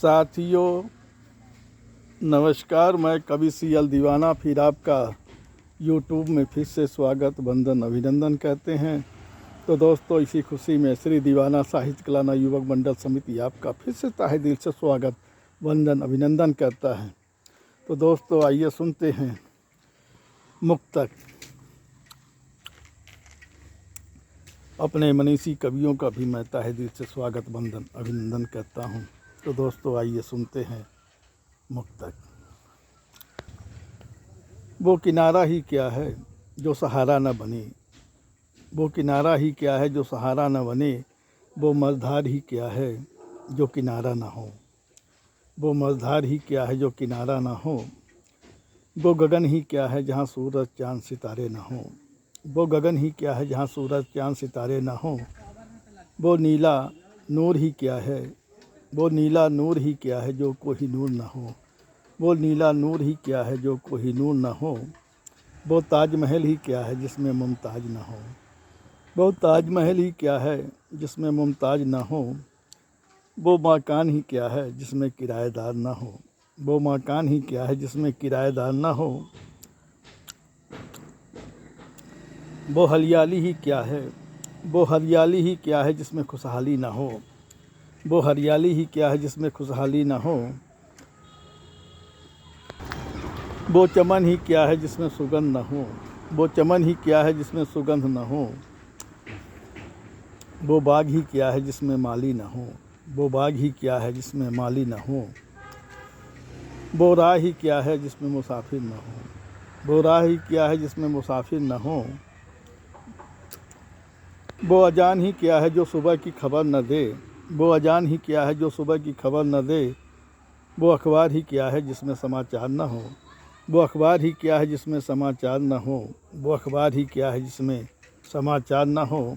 साथियों नमस्कार, मैं कवि सीएल दीवाना फिर आपका यूट्यूब में फिर से स्वागत वंदन अभिनंदन कहते हैं। तो दोस्तों, इसी खुशी में श्री दीवाना साहित्य कला युवक मंडल समिति आपका फिर से तहे दिल से स्वागत वंदन अभिनंदन करता है। तो दोस्तों, आइए सुनते हैं मुक्तक। अपने मनीषी कवियों का भी मैं तहे दिल से स्वागत वंदन अभिनंदन करता हूँ। तो दोस्तों, आइए सुनते हैं मुक्तक। वो किनारा ही क्या है जो सहारा न बने, वो किनारा ही क्या है जो सहारा न बने, वो मझधार ही क्या है जो किनारा न हो, वो मझधार ही क्या है जो किनारा न हो, वो गगन ही क्या है जहाँ सूरज चाँद सितारे न हो, वो गगन ही क्या है जहाँ सूरज चाँद सितारे न हो, वो नीला नूर ही क्या है, वो नीला नूर ही क्या है जो कोई नूर न हो, वो नीला नूर ही क्या है जो कोई नूर न हो, वो ताजमहल ही क्या है जिसमें मुमताज न हो, वो ताजमहल ही क्या है जिसमें मुमताज न हो, वो मकान ही क्या है जिसमें किराएदार न हो, वो मकान ही क्या है जिसमें किराएदार न हो, वो हरियाली ही क्या है, वो हरियाली ही क्या है जिसमें खुशहाली न हो, वो हरियाली ही क्या है जिसमें खुशहाली न हो, वो चमन ही क्या है जिसमें सुगंध न हो, वो चमन ही क्या है जिसमें सुगंध न हो, वो बाग ही क्या है जिसमें माली न हो, वो बाग ही क्या है जिसमें माली न हो, वो राह ही क्या है जिसमें मुसाफिर न हो, वो राह ही क्या है जिसमें मुसाफिर न हो, वो अजान ही क्या है जो सुबह की खबर न दे, वो अजान ही क्या है जो सुबह की खबर न दे, वो अखबार ही क्या है जिसमें समाचार न हो, वो अखबार ही क्या है जिसमें समाचार न हो, वो अखबार ही क्या है जिसमें समाचार न हो,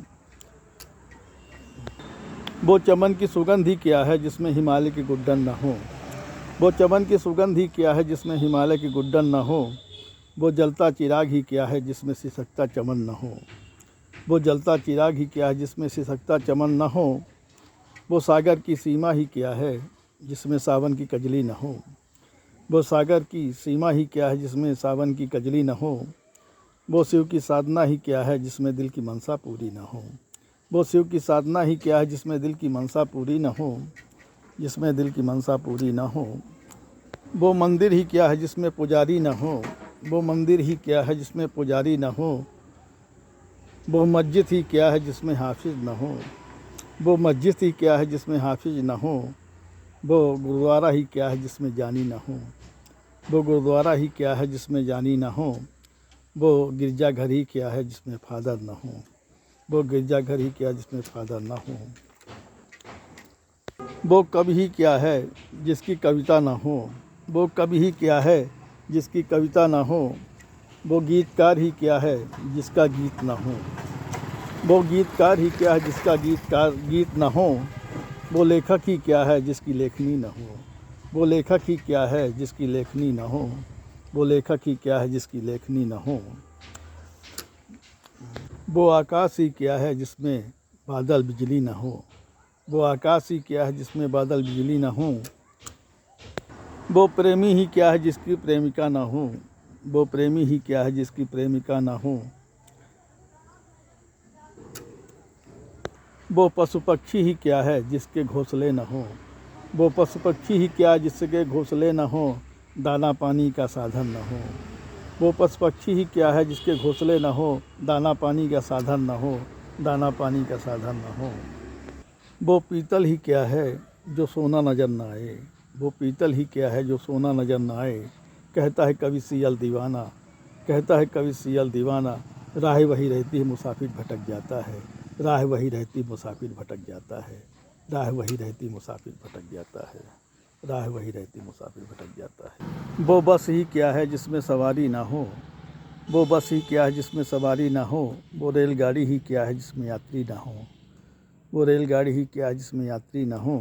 वो चमन की सुगंध ही क्या है जिसमें हिमालय की गुड्डन न हो, वो चमन की सुगंध ही क्या है जिसमें हिमालय की गुड्डन न हो, वो जलता चिराग ही क्या है जिसमें सिसकता चमन न हो, वो जलता चिराग ही क्या है जिसमें सिसकता चमन न हो, वो सागर की सीमा ही क्या है जिसमें सावन की कजली न हो, वो सागर की सीमा ही क्या है जिसमें सावन की कजली न हो, वो शिव की साधना ही क्या है जिसमें दिल की मनसा पूरी न हो, वो शिव की साधना ही क्या है जिसमें दिल की मनसा पूरी न हो, जिसमें दिल की मनसा पूरी न हो, वो मंदिर ही क्या है जिसमें पुजारी न हो, वो मंदिर ही क्या है जिसमें पुजारी न हो, वो मस्जिद ही क्या है जिसमें हाफिज न हो, वो मस्जिद ही क्या है जिसमें हाफिज न हो, वो गुरुद्वारा ही क्या है जिसमें जानी न हो, वो गुरुद्वारा ही क्या है जिसमें जानी न हो, वो गिरजाघर ही क्या है जिसमें फादर न हो, वो गिरजाघर ही क्या जिसमें फादर न हो, वो कवि ही क्या है जिसकी कविता न हो, वो कवि ही क्या है जिसकी कविता न हो, वो गीतकार ही क्या है जिसका गीत न हो, वो गीतकार ही क्या है जिसका गीत न हो, वो लेखक ही क्या है जिसकी लेखनी न हो, वो लेखक ही क्या है जिसकी लेखनी न हो, वो लेखक ही क्या है जिसकी लेखनी न हो, वो आकाश ही क्या है जिसमें बादल बिजली न हो, वो आकाश ही क्या है जिसमें बादल बिजली न हो, वो प्रेमी ही क्या है जिसकी प्रेमिका न हो, वो प्रेमी ही क्या है जिसकी प्रेमिका न हो, वो पशु पक्षी ही क्या है जिसके घोंसले न हो, वो पशु पक्षी ही क्या जिसके घोंसले न हो, दाना पानी का साधन न हो, वो पशु पक्षी ही क्या है जिसके घोंसले न हो, दाना पानी का साधन न हो, दाना पानी का साधन न हो, वो पीतल ही क्या है जो सोना नज़र न आए, वो पीतल ही क्या है जो सोना नज़र न आए, कहता है कवि सीएल दीवाना, कहता है कवि सीएल दीवाना, राह वही रहती है मुसाफिर भटक जाता है, राह वही रहती मुसाफिर भटक जाता है, राह वही रहती मुसाफिर भटक जाता है, राह वही रहती मुसाफिर भटक जाता है। वो बस ही क्या है जिसमें सवारी ना हो, वो बस ही क्या है जिसमें सवारी ना हो, वो रेलगाड़ी ही क्या है जिसमें यात्री ना हो, वो रेलगाड़ी ही क्या है जिसमें यात्री ना हो,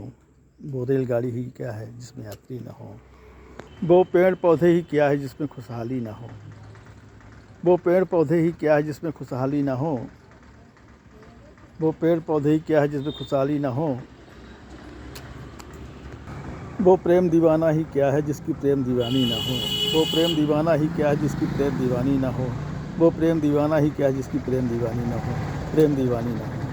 वो रेलगाड़ी ही क्या है जिसमें यात्री ना हो, वो पेड़ पौधे ही क्या है जिसमें खुशहाली ना हो, वो पेड़ पौधे ही क्या है जिसमें खुशहाली ना हो, वो पेड़ पौधे ही क्या है जिसमें खुशहाली ना हो, वो प्रेम दीवाना ही क्या है जिसकी प्रेम दीवानी ना हो। वो प्रेम दीवाना ही क्या है जिसकी प्रेम दीवानी ना हो। वो प्रेम दीवाना ही क्या है जिसकी प्रेम दीवानी ना हो। प्रेम दीवानी ना हो।